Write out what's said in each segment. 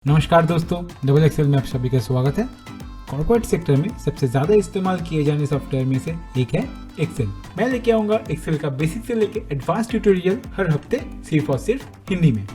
नमस्कार दोस्तों, double XL में आप सभी का स्वागत है। कॉर्पोरेट सेक्टर में सबसे ज्यादा इस्तेमाल किए जाने सॉफ्टवेयर में से एक है एक्सेल। मैं लेके आऊंगा एक्सेल का बेसिक से लेके एडवांस ट्यूटोरियल हर हफ्ते सिर्फ और सिर्फ हिंदी में।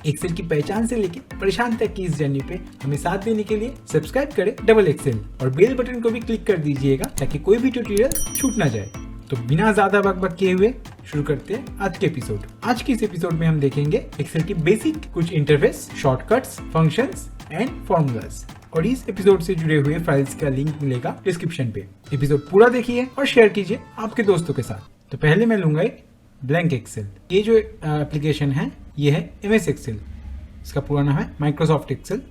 एक्सेल की पहचान से लेके परेशान तक की इस जर्नी पे हमें साथ देने के लिए सब्सक्राइब करें डबल एक्सेल और बेल बटन को भी क्लिक कर दीजिएगा ताकि कोई भी ट्यूटोरियल छूट ना जाए। तो बिना ज्यादा बकबक किए हुए शुरू करते हैं आज के एपिसोड। आज के इस एपिसोड में हम देखेंगे एक्सेल की बेसिक कुछ interface, shortcuts, functions and formulas. और इस एपिसोड से जुड़े हुए फाइल्स का लिंक मिलेगा डिस्क्रिप्शन पे। एपिसोड पूरा देखिए और शेयर कीजिए आपके दोस्तों के साथ। तो पहले मैं लूंगा एक ब्लैंक एक्सेल। ये जो एप्लीकेशन है ये है MS एक्सेल। इसका पूरा नाम है माइक्रोसॉफ्ट एक्सेल।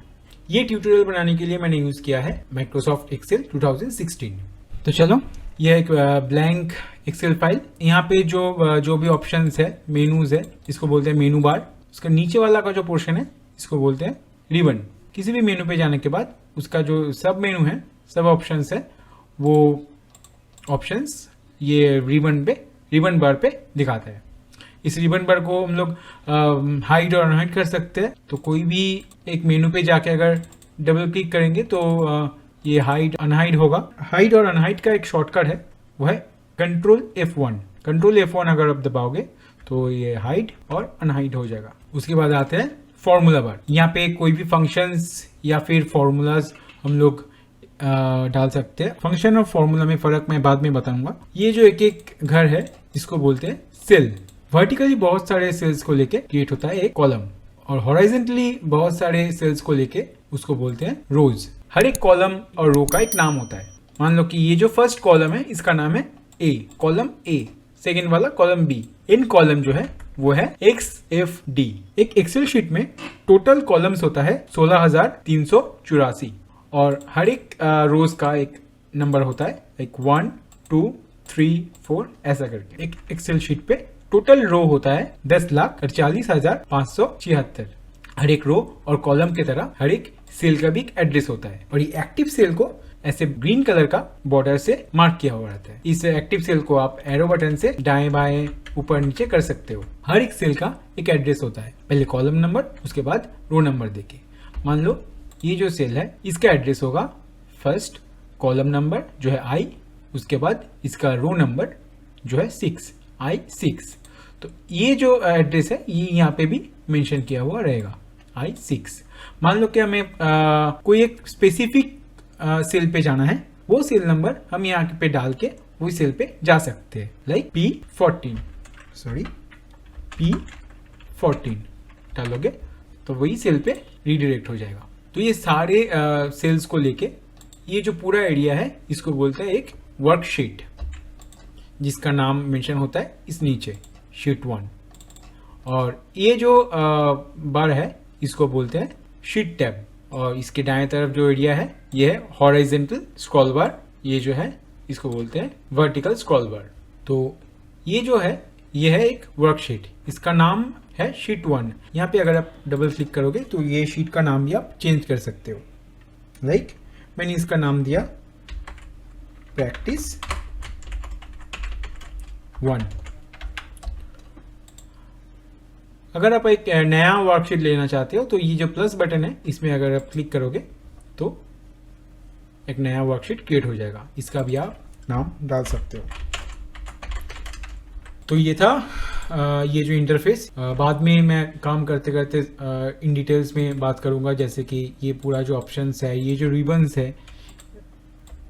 ये ट्यूटोरियल बनाने के लिए मैंने यूज किया है माइक्रोसॉफ्ट एक्सेल 2016। तो चलो, यह एक ब्लैंक एक्सेल फाइल। यहाँ पे जो भी ऑप्शंस है, मेनूज है, इसको बोलते हैं मेनू बार। उसका नीचे वाला का जो पोर्शन है इसको बोलते हैं रिबन। किसी भी मेनू पे जाने के बाद उसका जो सब मेनू है, सब ऑप्शंस है, वो ऑप्शंस ये रिबन बार पे दिखाता है। इस रिबन बार को हम लोग हाइड और अनहाइड कर सकते हैं। तो कोई भी एक मेनू पे जाके अगर डबल क्लिक करेंगे तो ये हाइड अनहाइड होगा। हाइड और अनहाइड का एक शॉर्टकट है, वो है कंट्रोल F1। कंट्रोल F1 अगर आप दबाओगे तो ये हाइड और अनहाइड हो जाएगा। उसके बाद आते हैं फॉर्मूला बार। यहाँ पे कोई भी फंक्शंस या फिर फॉर्मूलाज हम लोग डाल सकते हैं। फंक्शन और फॉर्मूला में फर्क मैं बाद में बताऊंगा। ये जो एक एक घर है इसको बोलते हैं सेल। वर्टिकली बहुत सारे सेल्स को लेके क्रिएट होता है एक कॉलम, और हॉरिजॉन्टली बहुत सारे सेल्स को लेके उसको बोलते हैं रोज। हर एक कॉलम और रो का एक नाम होता है। मान लो कि ये जो फर्स्ट कॉलम है इसका नाम है A, कॉलम A। सेकेंड वाला कॉलम B। इन कॉलम जो है वो है XFD। एक एक्सेल शीट में टोटल कॉलम्स होता है 16,384 और हर एक रोज का एक नंबर होता है, एक 1, 2, 3, 4 ऐसा करके। एक एक्सेल शीट पे टोटल रो होता है 10,48,576। हर एक रो और कॉलम की तरह हर एक सेल का भी एक एड्रेस होता है, और ये एक्टिव सेल को ऐसे ग्रीन कलर का बॉर्डर से मार्क किया हुआ रहता है। इस एक्टिव सेल को आप एरो बटन से दाएं बाएं ऊपर नीचे कर सकते हो। हर एक सेल का एक एड्रेस होता है, पहले कॉलम नंबर, उसके बाद रो नंबर देके। मान लो ये जो सेल है इसका एड्रेस होगा फर्स्ट कॉलम नंबर जो है I, उसके बाद इसका रो नंबर जो है 6, I6। तो ये जो एड्रेस है ये यहाँ पे भी मेंशन किया हुआ रहेगा, I6। मान लो कि हमें कोई एक स्पेसिफिक सेल पे जाना है, वो सेल नंबर हम यहाँ पे डाल के वही सेल पे जा सकते हैं। लाइक P14 डालोगे तो वही सेल पे रीडायरेक्ट हो जाएगा। तो ये सारे सेल्स को लेके ये जो पूरा एरिया है इसको बोलते हैं एक वर्कशीट, जिसका नाम मेंशन होता है इस नीचे, शीट 1। और ये जो बार है इसको बोलते हैं शीट टैब, और इसके दाएं तरफ जो एरिया है ये है हॉरिजॉन्टल स्क्रॉल बार। ये जो है इसको बोलते हैं वर्टिकल स्क्रॉल बार। तो ये जो है ये है एक वर्कशीट, इसका नाम है शीट 1। यहाँ पे अगर आप डबल क्लिक करोगे तो ये शीट का नाम भी आप चेंज कर सकते हो। लाइक मैंने इसका नाम दिया प्रैक्टिस 1। अगर आप एक नया वर्कशीट लेना चाहते हो तो ये जो प्लस बटन है इसमें अगर आप क्लिक करोगे तो एक नया वर्कशीट क्रिएट हो जाएगा। इसका भी आप नाम डाल सकते हो। तो ये था ये जो इंटरफेस। बाद में मैं काम करते करते इन डिटेल्स में बात करूंगा, जैसे कि ये पूरा जो ऑप्शंस है, ये जो रिबन्स है,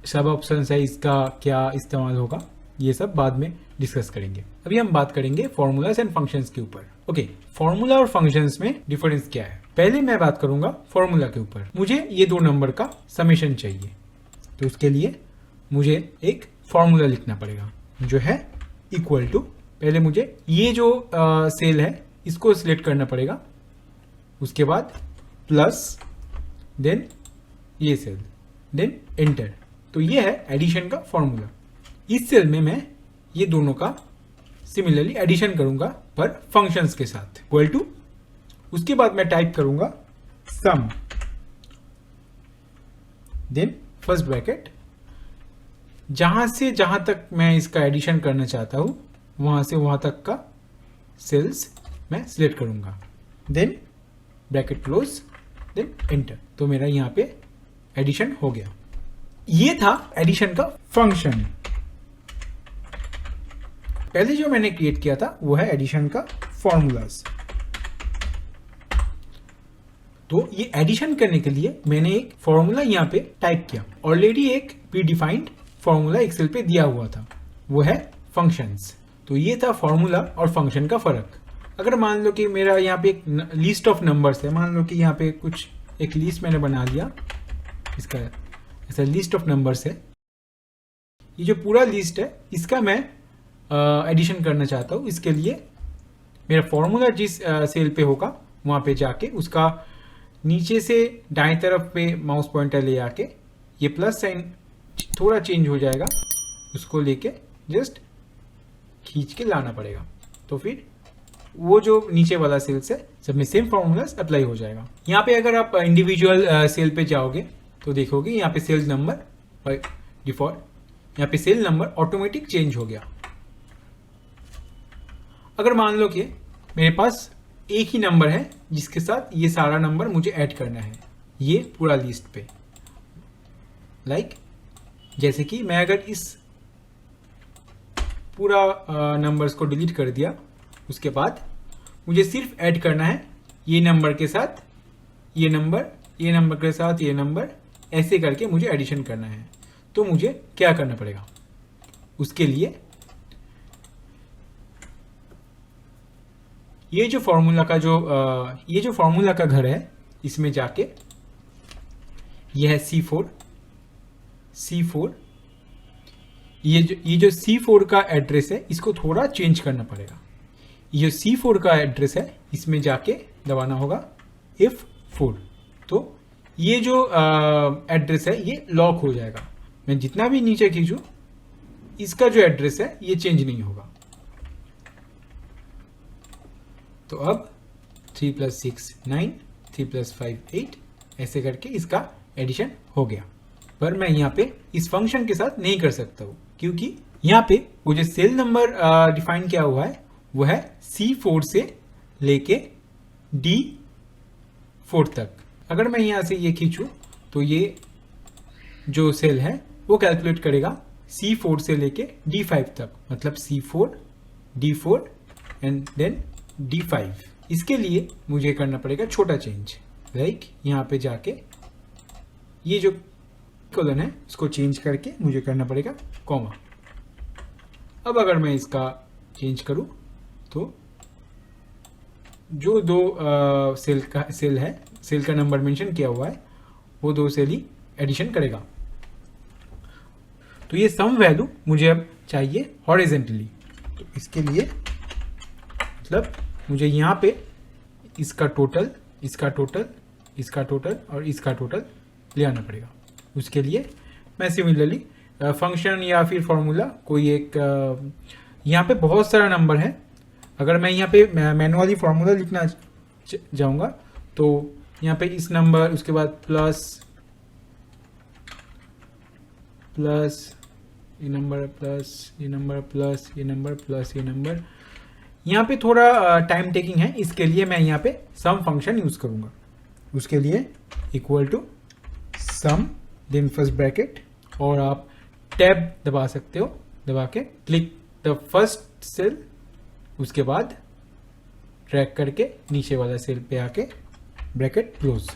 सब ऑप्शंस है, इसका क्या इस्तेमाल होगा, ये सब बाद में डिस्कस करेंगे। अभी हम बात करेंगे फॉर्मूलाज एंड फंक्शंस के ऊपर। ओके, फॉर्मूला और फंक्शंस में डिफरेंस क्या है। पहले मैं बात करूंगा फॉर्मूला के ऊपर। मुझे ये दो नंबर का समेशन चाहिए, तो उसके लिए मुझे एक फॉर्मूला लिखना पड़ेगा जो है इक्वल टू, पहले मुझे ये जो सेल है इसको सिलेक्ट करना पड़ेगा, उसके बाद प्लस, देन ये सेल, देन एंटर। तो ये है एडिशन का फॉर्मूला। इस सेल में मैं ये दोनों का सिमिलरली एडिशन करूंगा पर फंक्शंस के साथ, इक्वल टू, उसके बाद मैं टाइप करूंगा सम, देन फर्स्ट ब्रैकेट, जहां से जहां तक मैं इसका एडिशन करना चाहता हूं वहां से वहां तक का सेल्स मैं सिलेक्ट करूंगा, then bracket close, then enter. तो मेरा यहाँ पे एडिशन हो गया। ये था एडिशन का फंक्शन। पहले जो मैंने क्रिएट किया था वो है एडिशन का फॉर्मूलाज। तो ये एडिशन करने के लिए मैंने एक फॉर्मूला यहाँ पे टाइप किया। ऑलरेडी एक प्री डिफाइंड फॉर्मूला एक्सेल पे दिया हुआ था, वो है फंक्शंस। तो ये था फॉर्मूला और फंक्शन का फर्क। अगर मान लो कि मेरा यहाँ पे एक लिस्ट ऑफ नंबर्स है, मान लो कि यहाँ पे कुछ एक लिस्ट मैंने बना लिया, इसका ऐसा लिस्ट ऑफ नंबर्स है। ये जो पूरा लिस्ट है इसका मैं एडिशन करना चाहता हूँ। इसके लिए मेरा फॉर्मूला जिस सेल पे होगा वहाँ पे जाके उसका नीचे से दाएं तरफ पे माउस पॉइंटर ले आके ये प्लस साइन थोड़ा चेंज हो जाएगा, उसको लेके जस्ट खींच के लाना पड़ेगा। तो फिर वो जो नीचे वाला सेल्स है सब में सेम फॉर्मूलाज अप्लाई हो जाएगा। यहाँ पे अगर आप इंडिविजुअल सेल पे जाओगे तो देखोगे यहाँ पे सेल नंबर बाय डिफॉल्ट यहाँ पे सेल नंबर ऑटोमेटिक चेंज हो गया। अगर मान लो कि मेरे पास एक ही नंबर है जिसके साथ ये सारा नंबर मुझे ऐड करना है, ये पूरा लिस्ट पे, जैसे कि मैं अगर इस पूरा नंबर्स को डिलीट कर दिया, उसके बाद मुझे सिर्फ ऐड करना है ये नंबर के साथ ये नंबर, ये नंबर के साथ ये नंबर, ऐसे करके मुझे एडिशन करना है। तो मुझे क्या करना पड़ेगा? उसके लिए ये जो फॉर्मूला का घर है इसमें जाके ये है C4, ये जो C4 का एड्रेस है इसको थोड़ा चेंज करना पड़ेगा। ये जो C4 का एड्रेस है इसमें जाके दबाना होगा F4। तो ये जो एड्रेस है ये लॉक हो जाएगा। मैं जितना भी नीचे खींचूं इसका जो एड्रेस है ये चेंज नहीं होगा। तो अब 3 + 6 9, 3 + 5 8 ऐसे करके इसका एडिशन हो गया। पर मैं यहाँ पे इस फंक्शन के साथ नहीं कर सकता हूँ, क्योंकि यहाँ पे वो जो सेल नंबर डिफाइन किया हुआ है वो है C4 से लेके D4 तक। अगर मैं यहाँ से ये खींचूँ तो ये जो सेल है वो कैलकुलेट करेगा C4 से लेके D5 तक, मतलब C4 D4 and then D5। इसके लिए मुझे करना पड़ेगा छोटा चेंज, यहाँ पे जाके ये जो कॉलन है इसको चेंज करके मुझे करना पड़ेगा कॉमा। अब अगर मैं इसका चेंज करूं तो जो दो सेल का नंबर मेंशन किया हुआ है वो दो सेल ही एडिशन करेगा। तो ये सम वैल्यू मुझे अब चाहिए हॉरिजेंटली। तो इसके लिए मतलब मुझे यहाँ पे इसका टोटल, इसका टोटल, इसका टोटल और इसका टोटल ले आना पड़ेगा। उसके लिए मैं सिमिलरली फंक्शन या फिर फॉर्मूला कोई एक, यहाँ पे बहुत सारा नंबर है। अगर मैं यहाँ पे मैनुअली फॉर्मूला लिखना जाऊँगा तो यहाँ पे इस नंबर, उसके बाद प्लस ये नंबर प्लस ये नंबर प्लस ये नंबर प्लस ये नंबर, यहाँ पे थोड़ा टाइम टेकिंग है। इसके लिए मैं यहाँ पे सम फंक्शन यूज़ करूँगा। उसके लिए equal to sum then first bracket, और आप टैब दबा सकते हो, दबा के क्लिक द फर्स्ट सेल, उसके बाद ड्रैग करके नीचे वाला सेल पे आके ब्रैकेट क्लोज।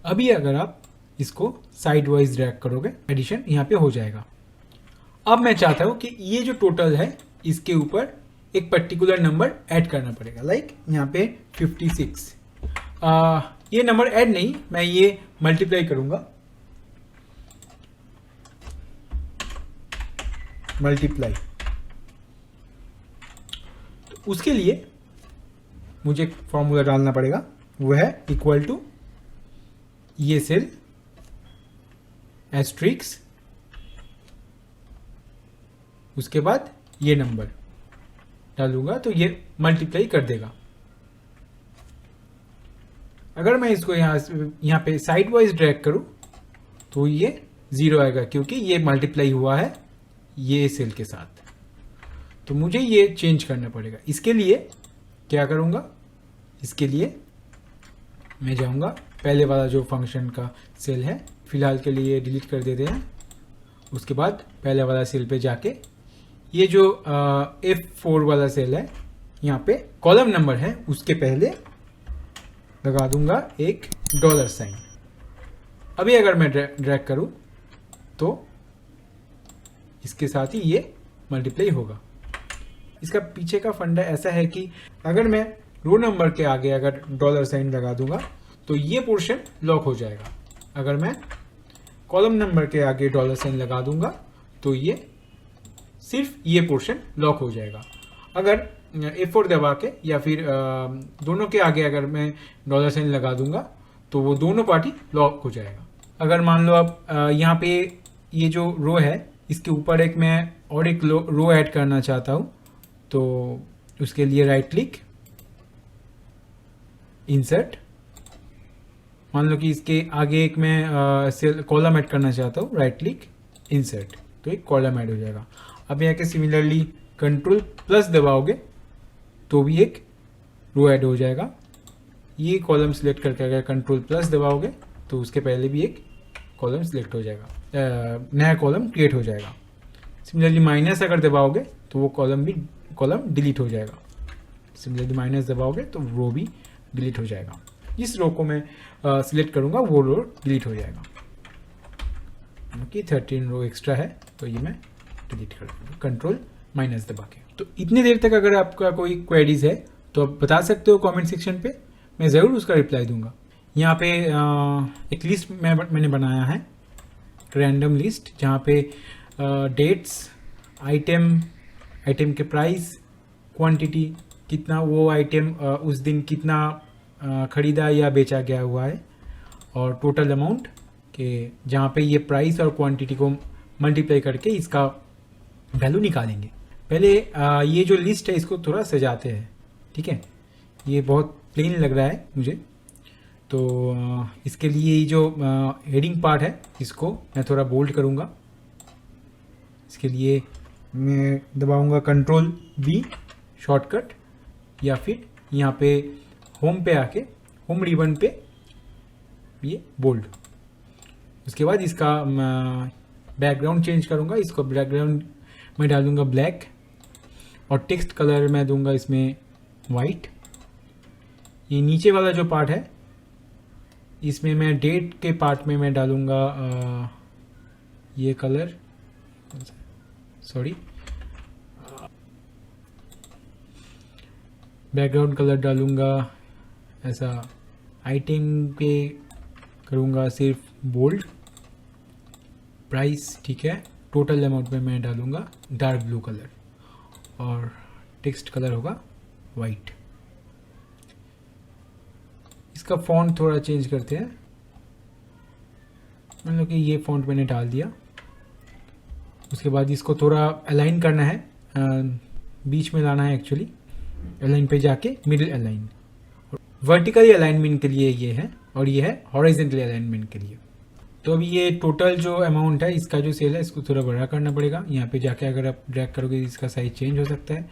अभी अगर आप इसको साइड वाइज ड्रैग करोगे एडिशन यहाँ पे हो जाएगा। अब मैं चाहता हूँ कि ये जो टोटल है इसके ऊपर एक पर्टिकुलर नंबर ऐड करना पड़ेगा, यहाँ पे 56। ये नंबर ऐड नहीं, मैं ये मल्टीप्लाई करूंगा, मल्टीप्लाई। तो उसके लिए मुझे फॉर्मूला डालना पड़ेगा, वो है इक्वल टू ये सेल एस्ट्रिक्स, उसके बाद ये नंबर डालूंगा तो ये मल्टीप्लाई कर देगा। अगर मैं इसको यहाँ पे साइड वाइज ड्रैग करूं तो ये 0 आएगा, क्योंकि ये मल्टीप्लाई हुआ है ये सेल के साथ। तो मुझे ये चेंज करना पड़ेगा। इसके लिए क्या करूंगा, इसके लिए मैं जाऊंगा पहले वाला जो फंक्शन का सेल है, फिलहाल के लिए डिलीट कर देते हैं। उसके बाद पहले वाला सेल पे जाके ये जो F4 वाला सेल है, यहाँ पे कॉलम नंबर है उसके पहले लगा दूंगा एक डॉलर साइन। अभी अगर मैं ड्रैग करूं तो इसके साथ ही ये मल्टीप्लाई होगा। इसका पीछे का फंडा ऐसा है कि अगर मैं रो नंबर के आगे अगर डॉलर साइन लगा दूंगा तो ये पोर्शन लॉक हो जाएगा। अगर मैं कॉलम नंबर के आगे डॉलर साइन लगा दूंगा तो ये सिर्फ ये पोर्शन लॉक हो जाएगा। अगर F4 दबा के या फिर दोनों के आगे अगर मैं डॉलर साइन लगा दूंगा तो वो दोनों पार्टी लॉक हो जाएगा। अगर मान लो आप यहाँ पे ये जो रो है इसके ऊपर एक मैं और एक रो ऐड करना चाहता हूँ, तो उसके लिए राइट क्लिक, इंसर्ट। मान लो कि इसके आगे एक मैं सेल कॉलम ऐड करना चाहता हूँ, राइट क्लिक, इंसर्ट, तो एक कॉलम ऐड हो जाएगा। अब यहाँ के सिमिलरली कंट्रोल प्लस दबाओगे तो भी एक रो ऐड हो जाएगा। ये कॉलम सिलेक्ट करके अगर कंट्रोल प्लस दबाओगे तो उसके पहले भी एक कॉलम सिलेक्ट हो जाएगा, नया कॉलम क्रिएट हो जाएगा। सिमिलरली माइनस अगर दबाओगे तो वो कॉलम डिलीट हो जाएगा। सिमिलरली माइनस दबाओगे तो रो भी डिलीट हो जाएगा। जिस रो को मैं सिलेक्ट करूँगा वो रो डिलीट हो जाएगा। क्योंकि 13 रो एक्स्ट्रा है तो ये मैं डिलीट कर दूँगा कंट्रोल माइनस दबा के। तो इतनी देर तक अगर आपका कोई क्वेरीज है तो आप बता सकते हो कमेंट सेक्शन पे, मैं ज़रूर उसका रिप्लाई दूंगा। यहाँ पे एक लिस्ट मैंने बनाया है, रैंडम लिस्ट, जहाँ पे डेट्स, आइटम के प्राइस, क्वांटिटी, कितना वो आइटम उस दिन कितना खरीदा या बेचा गया हुआ है, और टोटल अमाउंट के जहाँ पे ये प्राइस और क्वांटिटी को मल्टीप्लाई करके इसका वैल्यू निकालेंगे। पहले ये जो लिस्ट है इसको थोड़ा सजाते हैं, ठीक है। ये बहुत प्लेन लग रहा है मुझे, तो इसके लिए ये जो हेडिंग पार्ट है इसको मैं थोड़ा बोल्ड करूँगा। इसके लिए मैं दबाऊँगा कंट्रोल V शॉर्टकट, या फिर यहाँ पे होम पे आके होम रिबन पे ये बोल्ड। उसके बाद इसका बैकग्राउंड चेंज करूँगा, इसको बैकग्राउंड में डालूँगा ब्लैक, और टेक्स्ट कलर मैं दूंगा इसमें वाइट। ये नीचे वाला जो पार्ट है इसमें मैं डेट के पार्ट में मैं डालूंगा ये कलर, सॉरी, बैकग्राउंड कलर डालूंगा ऐसा, आइटम पे करूंगा सिर्फ बोल्ड, प्राइस, ठीक है। टोटल अमाउंट में मैं डालूंगा डार्क ब्लू कलर, और टेक्स्ट कलर होगा वाइट। इसका फॉन्ट थोड़ा चेंज करते हैं, मान लो कि ये फॉन्ट मैंने डाल दिया। उसके बाद इसको थोड़ा अलाइन करना है, बीच में लाना है एक्चुअली, अलाइन पे जाके मिडिल अलाइन। वर्टिकली अलाइनमेंट के लिए ये है, और ये है हॉरिजॉन्टली अलाइनमेंट के लिए। तो अभी ये टोटल जो अमाउंट है इसका जो सेल है इसको थोड़ा बड़ा करना पड़ेगा। यहाँ पे जाके अगर आप ड्रैग करोगे इसका साइज चेंज हो सकता है।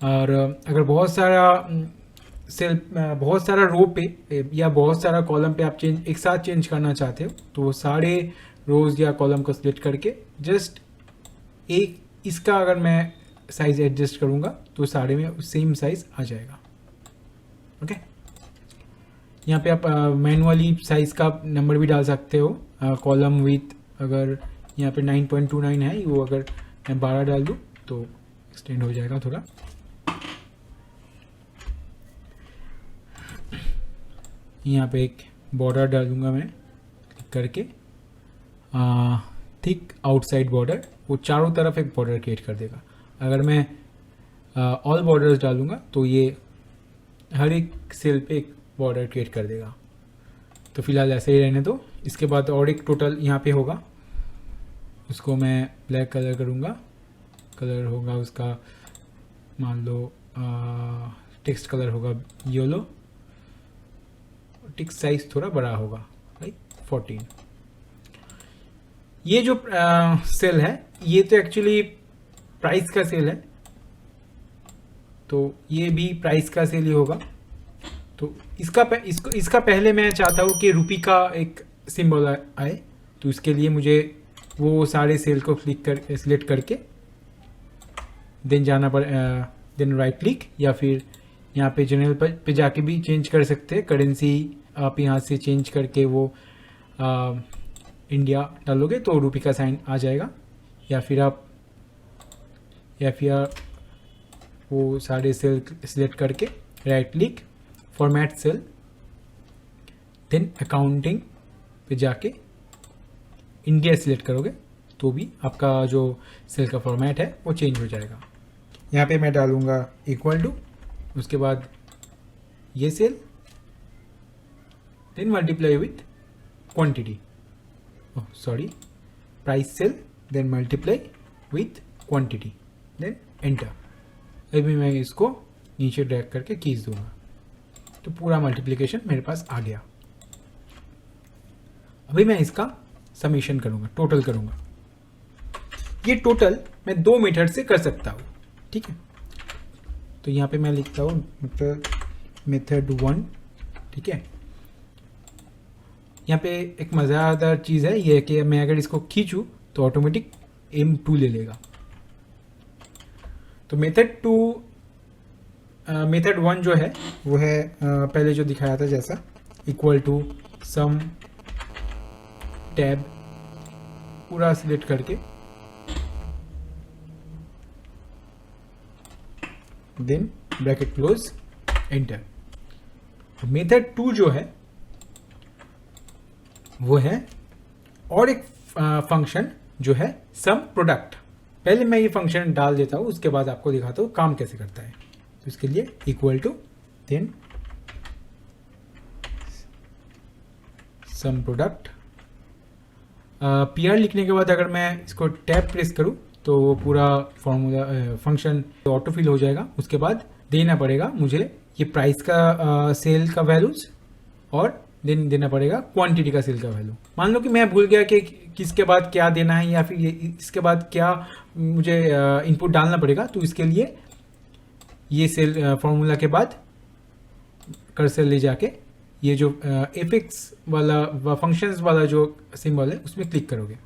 और अगर बहुत सारा रो पे या बहुत सारा कॉलम पे आप एक साथ चेंज करना चाहते हो तो वो सारे रोज या कॉलम को सिलेक्ट करके जस्ट एक इसका अगर मैं साइज एडजस्ट करूँगा तो सारे में सेम साइज आ जाएगा। ओके, यहाँ पे आप मैनुअली साइज का नंबर भी डाल सकते हो, कॉलम विथ अगर यहाँ पे 9.29 है, वो अगर मैं 12 डाल दूँ तो एक्सटेंड हो जाएगा थोड़ा। यहाँ पे एक बॉर्डर डालूंगा मैं क्लिक करके, थिक आउटसाइड बॉर्डर, वो चारों तरफ एक बॉर्डर क्रिएट कर देगा। अगर मैं ऑल बॉर्डर्स डालूंगा तो ये हर एक सेल पे एक बॉर्डर क्रिएट कर देगा। तो फिलहाल ऐसे ही रहने दो। इसके बाद और एक टोटल यहाँ पे होगा, उसको मैं ब्लैक कलर करूँगा, कलर होगा उसका मान लो टेक्स्ट कलर होगा येलो, टेक्स्ट साइज थोड़ा बड़ा होगा लाइक 14। ये जो सेल है ये तो एक्चुअली प्राइस का सेल है, तो ये भी प्राइस का सेल ही होगा। तो इसका पहले मैं चाहता हूँ कि रुपी का एक सिंबल आए, तो इसके लिए मुझे वो सारे सेल को सिलेक्ट करके देन देन राइट क्लिक, या फिर यहाँ पे जनरल पे जाके भी चेंज कर सकते हैं करेंसी। आप यहाँ से चेंज करके वो इंडिया डालोगे तो रुपी का साइन आ जाएगा, या फिर वो सारे सेल सिलेक्ट करके right click format cell, then accounting पे जाके इंडिया सिलेक्ट करोगे तो भी आपका जो सेल का फॉर्मेट है वो चेंज हो जाएगा। यहाँ पे मैं डालूँगा इक्वल टू, उसके बाद ये cell, then multiply with quantity, price cell, then multiply with quantity, then enter. अभी मैं इसको नीचे ड्रैग करके खींच दूंगा तो पूरा मल्टीप्लिकेशन मेरे पास आ गया। अभी मैं इसका समीशन करूंगा, टोटल करूंगा। ये टोटल मैं 2 मेथड से कर सकता हूँ, ठीक है। तो यहाँ पे मैं लिखता हूँ मेथड 1, ठीक है। यहाँ पे एक मज़ेदार चीज़ है ये कि मैं अगर इसको खींचूँ तो ऑटोमेटिक M2 ले लेगा। तो मेथड 1 जो है वो है पहले जो दिखाया था जैसा, इक्वल टू सम टैब पूरा सिलेक्ट करके, then bracket close, enter. Method 2 जो है वो है और एक फंक्शन जो है सम प्रोडक्ट। पहले मैं ये फंक्शन डाल देता हूँ, उसके बाद आपको दिखाता हूँ काम कैसे करता है। तो इसके लिए equal to then sum product, PR लिखने के बाद अगर मैं इसको टैब प्रेस करूँ तो वो पूरा फॉर्मूला फंक्शन ऑटो फिल हो जाएगा। उसके बाद देना पड़ेगा मुझे ये प्राइस का सेल का वैल्यूज, और देन देना पड़ेगा क्वांटिटी का सेल का वैल्यू। मान लो कि मैं भूल गया कि किसके बाद क्या देना है, या फिर इसके बाद क्या मुझे इनपुट डालना पड़ेगा, तो इसके लिए ये सेल फॉर्मूला के बाद कर्सर ले जाके ये जो एफेक्ट्स वाला फंक्शंस वाला जो सिंबल है उसमें क्लिक करोगे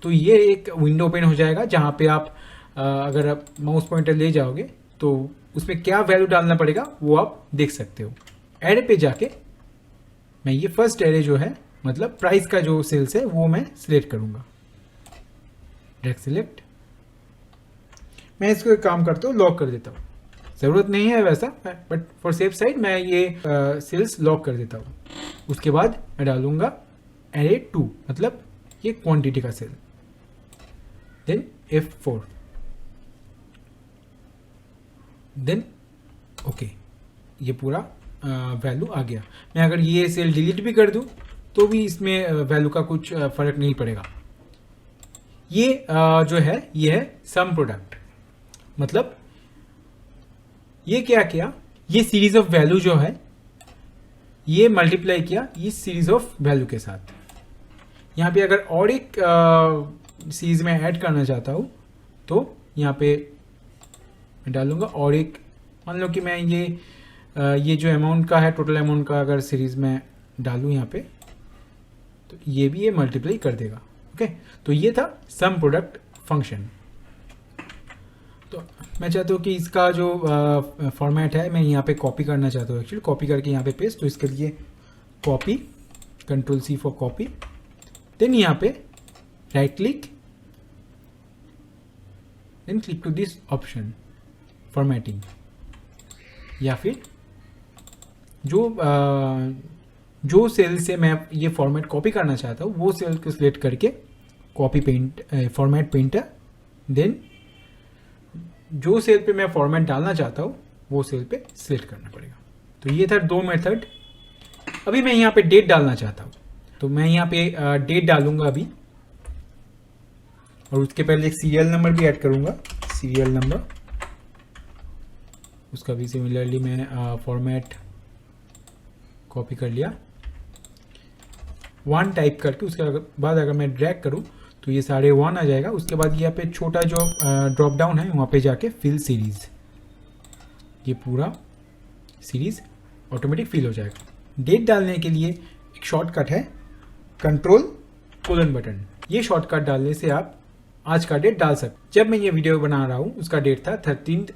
तो ये एक विंडो ओपन हो जाएगा, जहाँ पे आप अगर आप माउस पॉइंटर ले जाओगे तो उसमें क्या वैल्यू डालना पड़ेगा वो आप देख सकते हो। एरे पे जाके मैं ये फर्स्ट एरे जो है मतलब प्राइस का जो सेल्स है वो मैं सिलेक्ट करूँगा, डायरेक्ट सिलेक्ट। मैं इसको एक काम करता हूँ, लॉक कर देता हूँ, ज़रूरत नहीं है वैसा, बट फॉर सेफ साइड मैं ये सेल्स लॉक कर देता हूँ। उसके बाद मैं डालूँगा एरे 2 मतलब ये क्वांटिटी का cell, then F4, then okay, ये पूरा वैल्यू आ गया। मैं अगर ये सेल डिलीट भी कर दूं तो भी इसमें वैल्यू का कुछ फर्क नहीं पड़ेगा। ये जो है ये है सम प्रोडक्ट, मतलब ये क्या किया, ये सीरीज ऑफ वैल्यू जो है ये मल्टीप्लाई किया इस सीरीज ऑफ वैल्यू के साथ। यहाँ पे अगर और एक सीरीज में ऐड करना चाहता हूँ तो यहाँ पे मैं डालूंगा और एक, मान लो कि मैं ये जो अमाउंट का है टोटल अमाउंट का अगर सीरीज में डालूँ यहाँ पे तो ये भी ये मल्टीप्लाई कर देगा। ओके, तो ये था सम प्रोडक्ट फंक्शन। तो मैं चाहता हूँ कि इसका जो फॉर्मेट है मैं यहाँ पे कॉपी करना चाहता हूँ, एक्चुअली कॉपी करके यहाँ पे पेस्ट। तो इसके लिए copy, control C for copy, then यहाँ पे right click, then click to this option formatting, या फिर जो सेल से मैं ये फॉर्मेट कॉपी करना चाहता हूँ वो सेल को सिलेक्ट करके copy paint format painter, then जो सेल पे मैं फॉर्मेट डालना चाहता हूँ वो सेल पे सिलेक्ट करना पड़ेगा। तो ये था 2 मेथड। अभी मैं यहाँ पे डेट डालना चाहता हूँ तो मैं यहाँ पे डेट डालूंगा अभी, और उसके पहले एक सीरियल नंबर भी ऐड करूँगा, सीरियल नंबर। उसका भी सिमिलरली मैं फॉर्मेट कॉपी कर लिया, 1 टाइप करके उसके बाद अगर मैं ड्रैग करूँ तो ये सारे 1 आ जाएगा। उसके बाद यहाँ पे छोटा जो ड्रॉप डाउन है वहाँ पे जाके फिल सीरीज, ये पूरा सीरीज ऑटोमेटिक फिल हो जाएगा। डेट डालने के लिए एक शॉर्टकट है कंट्रोल : बटन। ये शॉर्टकट डालने से आप आज का डेट डाल सकते। जब मैं ये वीडियो बना रहा हूँ उसका डेट था 13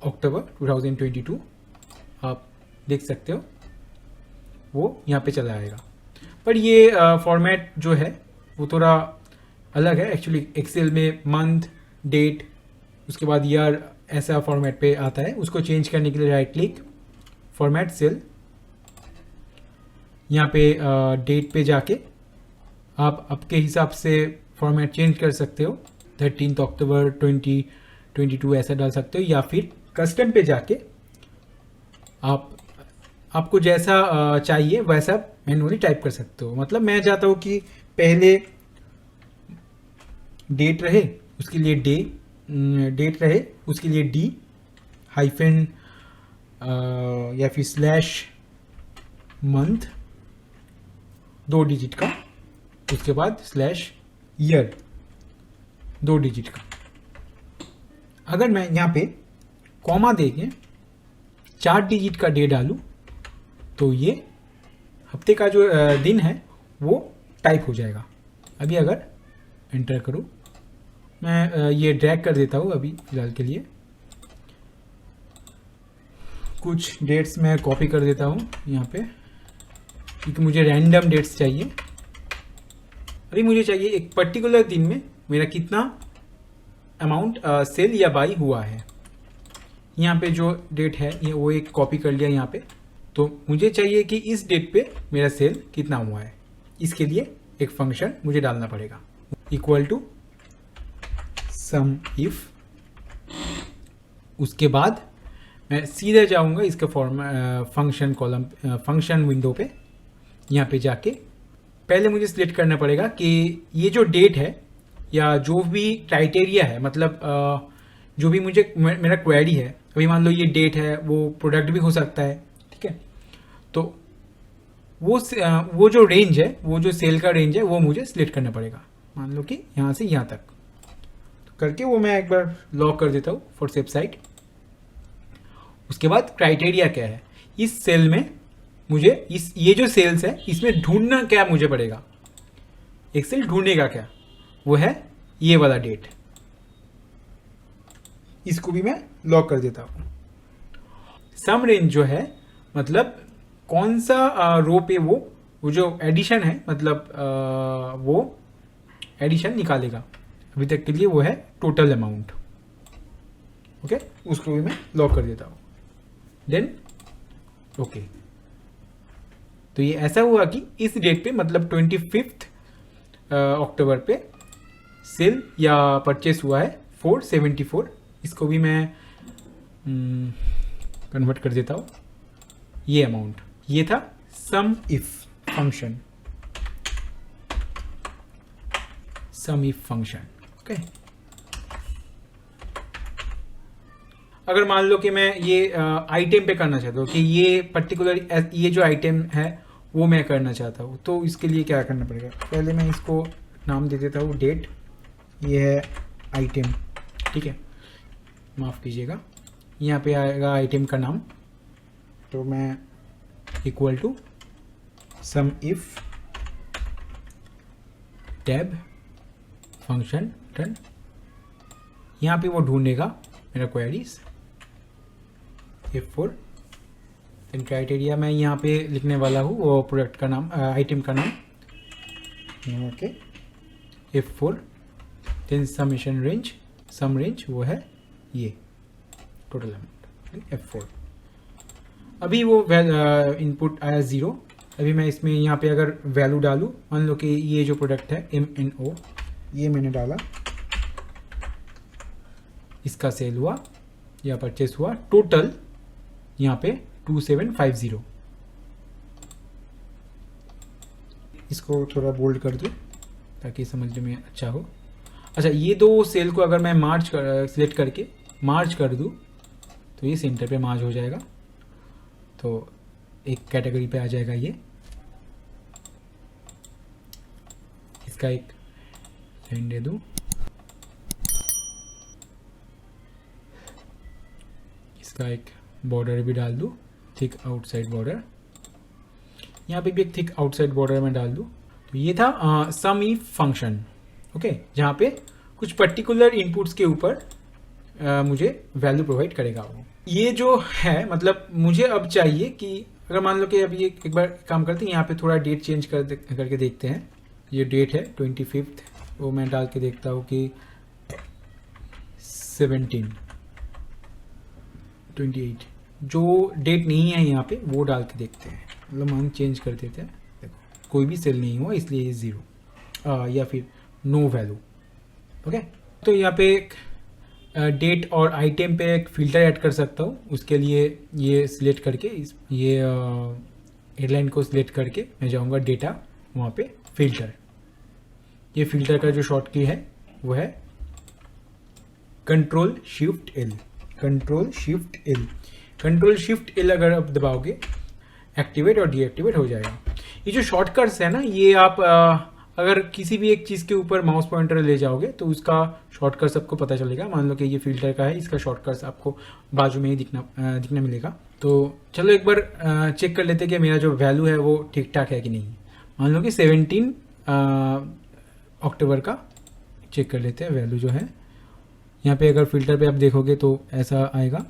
अक्टूबर 2022। आप देख सकते हो वो यहाँ पे चला आएगा। पर ये फॉर्मेट जो है वो थोड़ा अलग है एक्चुअली। एक्सेल में मंथ, डेट, उसके बाद ईयर ऐसा फॉर्मेट पे आता है। उसको चेंज करने के लिए राइट क्लिक, फॉर्मेट सेल, यहाँ पे डेट पे जाके आप आपके हिसाब से फॉर्मेट चेंज कर सकते हो। 13 अक्टूबर 2022 ऐसा डाल सकते हो, या फिर कस्टम पे जाके आपको जैसा चाहिए वैसा मैन्युअली टाइप कर सकते हो। मतलब मैं चाहता हूँ कि पहले डेट रहे, उसके लिए डेट रहे, उसके लिए डी हाइफन या फिर स्लैश मंथ 2 डिजिट का, उसके बाद स्लैश ईयर 2 डिजिट का। अगर मैं यहाँ पे कॉमा देके 4 डिजिट का डे डालूँ तो ये हफ्ते का जो दिन है वो टाइप हो जाएगा। अभी अगर एंटर करूँ, मैं ये ड्रैग कर देता हूँ अभी फिलहाल के लिए। कुछ डेट्स मैं कॉपी कर देता हूँ यहाँ पे, क्योंकि मुझे रैंडम डेट्स चाहिए। अभी मुझे चाहिए एक पर्टिकुलर दिन में मेरा कितना अमाउंट सेल या बाई हुआ है। यहाँ पे जो डेट है ये वो एक कॉपी कर लिया यहाँ पे। तो मुझे चाहिए कि इस डेट पे मेरा सेल कितना हुआ है। इसके लिए एक फंक्शन मुझे डालना पड़ेगा, इक्वल टू सम इफ। उसके बाद मैं सीधे जाऊंगा इसके फंक्शन कॉलम, फंक्शन विंडो पे। यहाँ पे जाके पहले मुझे सिलेक्ट करना पड़ेगा कि ये जो डेट है या जो भी क्राइटेरिया है, मतलब जो भी मुझे मेरा क्वेरी है। अभी मान लो ये डेट है, वो प्रोडक्ट भी हो सकता है, ठीक है। तो वो जो रेंज है, वो जो सेल का रेंज है वो मुझे सिलेक्ट करना पड़ेगा। मान लो कि यहाँ से यहाँ तक तो करके वो मैं एक बार लॉक कर देता हूँ फॉर सेफ साइड। उसके बाद क्राइटेरिया क्या है इस सेल में, मुझे ये जो सेल्स है इसमें ढूंढना क्या मुझे पड़ेगा। एक्सेल ढूंढेगा क्या, वो है ये वाला डेट। इसको भी मैं लॉक कर देता हूँ। सम रेंज जो है मतलब कौन सा रो पे वो जो एडिशन है, मतलब वो एडिशन निकालेगा। अभी तक के लिए वो है टोटल अमाउंट। ओके, उसको भी मैं लॉक कर देता हूँ। देन ओके, तो ये ऐसा हुआ कि इस डेट पे मतलब 25 अक्टूबर पे सेल या परचेस हुआ है 474। इसको भी मैं कन्वर्ट कर देता हूँ। ये अमाउंट, ये था sum if function, sum if function. Okay, अगर मान लो कि मैं ये आइटम पे करना चाहता हूँ कि ये पर्टिकुलर ये जो आइटम है वो मैं करना चाहता हूँ, तो इसके लिए क्या करना पड़ेगा। पहले मैं इसको नाम दे देता हूँ डेट, ये है आइटम, ठीक है, माफ़ कीजिएगा। यहाँ पे आएगा आइटम का नाम, तो मैं equal to sum if tab function turn. यहाँ पे वो ढूंढेगा मेरा क्वेरीज F4। देन क्राइटेरिया मैं यहाँ पे लिखने वाला हूँ वो प्रोडक्ट का नाम, आइटम का नाम, okay, F4। Then summation range, sum range वो है ये टोटल अमाउंट F4। अभी वो इनपुट आया 0। अभी मैं इसमें यहाँ पे अगर वैल्यू डालूँ, मान लो कि ये जो प्रोडक्ट है MNO, ये मैंने डाला, इसका सेल हुआ या परचेस हुआ टोटल यहाँ पे 2750। इसको थोड़ा बोल्ड कर दूँ ताकि समझने में अच्छा हो। अच्छा, ये दो सेल को अगर मैं सिलेक्ट करके मार्च कर दूँ तो ये सेंटर पे मार्च हो जाएगा, तो एक कैटेगरी पे आ जाएगा। ये इसका एक लाइन दे दूँ, इसका एक बॉर्डर भी डाल दूँ थिक आउटसाइड बॉर्डर, यहाँ पे भी एक थिक आउटसाइड बॉर्डर मैं डाल दूँ। तो ये था सम इफ फंक्शन, ओके, जहाँ पे कुछ पर्टिकुलर इनपुट्स के ऊपर मुझे वैल्यू प्रोवाइड करेगा वो। ये जो है मतलब मुझे अब चाहिए कि अगर मान लो कि अभी एक बार काम करते हैं, यहाँ पे थोड़ा डेट चेंज करके देखते हैं। ये डेट है 25, वो मैं डाल के देखता हूँ कि 17, 28, जो डेट नहीं है यहाँ पे वो डाल के देखते हैं, मतलब हम चेंज कर देते हैं। देखो कोई भी सेल नहीं हुआ इसलिए ये 0 या फिर नो वैल्यू, ओके। तो यहाँ पे डेट और आइटम पे एक फ़िल्टर ऐड कर सकता हूँ। उसके लिए ये सिलेक्ट करके ये हेडलाइन को सिलेक्ट करके मैं जाऊँगा डेटा, वहाँ पे फ़िल्टर। ये फ़िल्टर का जो शॉर्ट की है वो है Ctrl+Shift+L। Ctrl+Shift+L अगर आप दबाओगे एक्टिवेट और डीएक्टिवेट हो जाएगा। ये जो शॉर्टकट्स है ना, ये आप अगर किसी भी एक चीज़ के ऊपर माउस पॉइंटर ले जाओगे तो उसका शॉर्टकट सबको पता चलेगा। मान लो कि ये फ़िल्टर का है, इसका शॉर्टकट्स आपको बाजू में ही दिखना मिलेगा। तो चलो एक बार चेक कर लेते हैं कि मेरा जो वैल्यू है वो ठीक ठाक है कि नहीं। मान लो कि 17 अक्टूबर का चेक कर लेते हैं वैल्यू जो है। यहाँ पे अगर फ़िल्टर पे आप देखोगे तो ऐसा आएगा।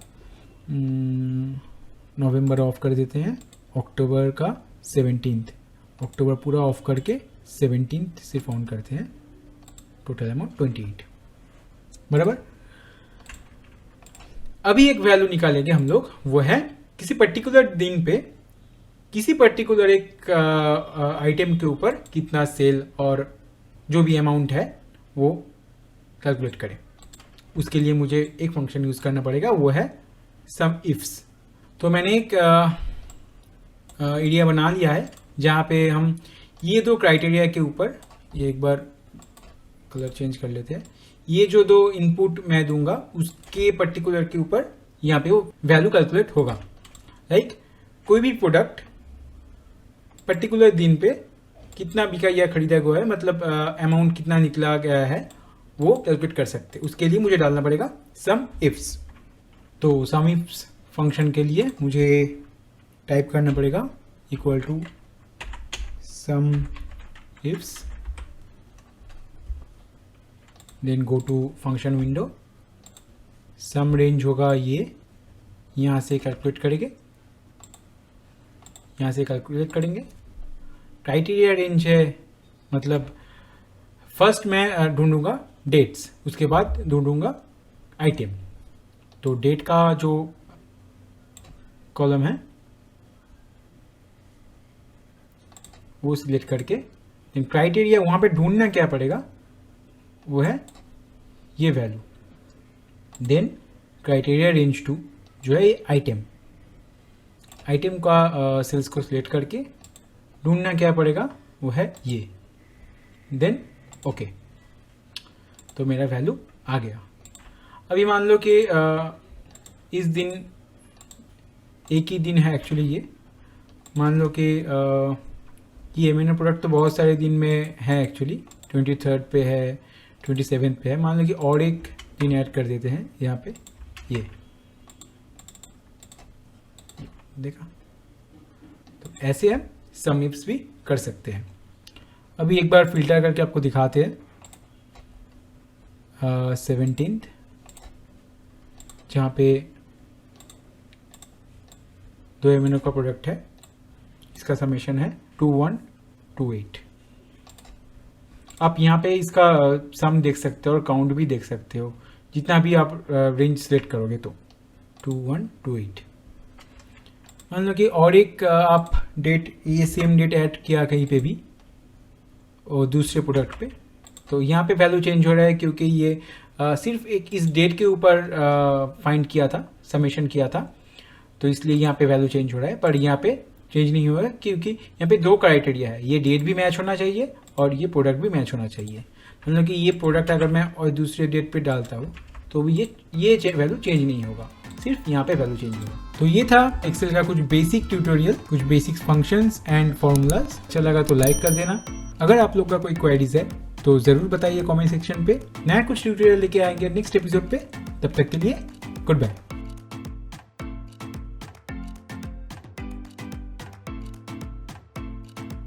नवंबर ऑफ कर देते हैं, अक्टूबर का 17, अक्टूबर पूरा ऑफ करके 17 सिर्फ ऑन करते हैं। टोटल अमाउंट 28, बराबर। अभी एक वैल्यू निकालेंगे हम लोग, वो है किसी पर्टिकुलर दिन पे किसी पर्टिकुलर एक आइटम के ऊपर कितना सेल और जो भी अमाउंट है वो कैलकुलेट करें। उसके लिए मुझे एक फंक्शन यूज़ करना पड़ेगा, वो है सम इफ्स। तो मैंने एक एरिया बना लिया है जहाँ पे हम ये दो क्राइटेरिया के ऊपर, ये एक बार कलर चेंज कर लेते हैं, ये जो दो इनपुट मैं दूंगा उसके पर्टिकुलर के ऊपर यहाँ पे वो वैल्यू कैलकुलेट होगा। लाइक कोई भी प्रोडक्ट पर्टिकुलर दिन पे कितना बिका या खरीदा गया है, मतलब अमाउंट कितना निकला गया है, वो कैलकुलेट कर सकते। उसके लिए मुझे डालना पड़ेगा सम इफ्स। तो सम इफ्स फंक्शन के लिए मुझे टाइप करना पड़ेगा equal to sum ifs, then go to function window. Sum range होगा ये, यहाँ से कैलकुलेट करेंगे, यहाँ से कैलकुलेट करेंगे। क्राइटेरिया रेंज है, मतलब फर्स्ट मैं ढूंढूंगा डेट्स, उसके बाद ढूंढूंगा आइटम। तो डेट का जो कॉलम है वो सिलेक्ट करके देन क्राइटेरिया वहाँ पे ढूंढना क्या पड़ेगा, वो है ये value. Then criteria range two जो है ये आइटम का सेल्स को सिलेक्ट करके ढूंढना क्या पड़ेगा, वो है ये। देन ओके, तो मेरा वैल्यू आ गया। अभी मान लो कि इस दिन एक ही दिन है एक्चुअली, ये मान लो कि ये मैंने प्रोडक्ट तो बहुत सारे दिन में है एक्चुअली, 23 पे है, 27 पे है। मान लो कि और एक दिन ऐड कर देते हैं यहाँ पे, ये देखा। तो ऐसे हम सम इफ्स भी कर सकते हैं। अभी एक बार फिल्टर करके आपको दिखाते हैं। 17 जहाँ पे 2 एमिनो का प्रोडक्ट है, इसका समेशन है 2128। आप यहाँ पे इसका सम देख सकते हो और काउंट भी देख सकते हो, जितना भी आप रेंज सेलेक्ट करोगे तो 2128। मान लो कि और एक आप डेट, ये सेम डेट ऐड किया कहीं पे भी और दूसरे प्रोडक्ट पे, तो यहाँ पे वैल्यू चेंज हो रहा है क्योंकि ये सिर्फ एक इस डेट के ऊपर फाइंड किया था, समेशन किया था, तो इसलिए यहाँ पे वैल्यू चेंज हो रहा है। पर यहाँ पे चेंज नहीं हुआ है क्योंकि यहाँ पे 2 क्राइटेरिया है, ये डेट भी मैच होना चाहिए और ये प्रोडक्ट भी मैच होना चाहिए। मतलब कि ये प्रोडक्ट अगर मैं और दूसरे डेट पे डालता हूँ तो ये वैल्यू चेंज नहीं होगा, सिर्फ यहाँ पे वैल्यू चेंज होगा। तो ये था एक्सेल का कुछ बेसिक ट्यूटोरियल, कुछ बेसिक फंक्शंस एंड फॉर्मूलाज। अच्छा लगा तो लाइक कर देना। अगर आप लोग का कोई क्वेरीज है तो ज़रूर बताइए कमेंट सेक्शन पे। नया कुछ ट्यूटोरियल लेके आएंगे नेक्स्ट एपिसोड पे। तब तक के लिए गुड बाय।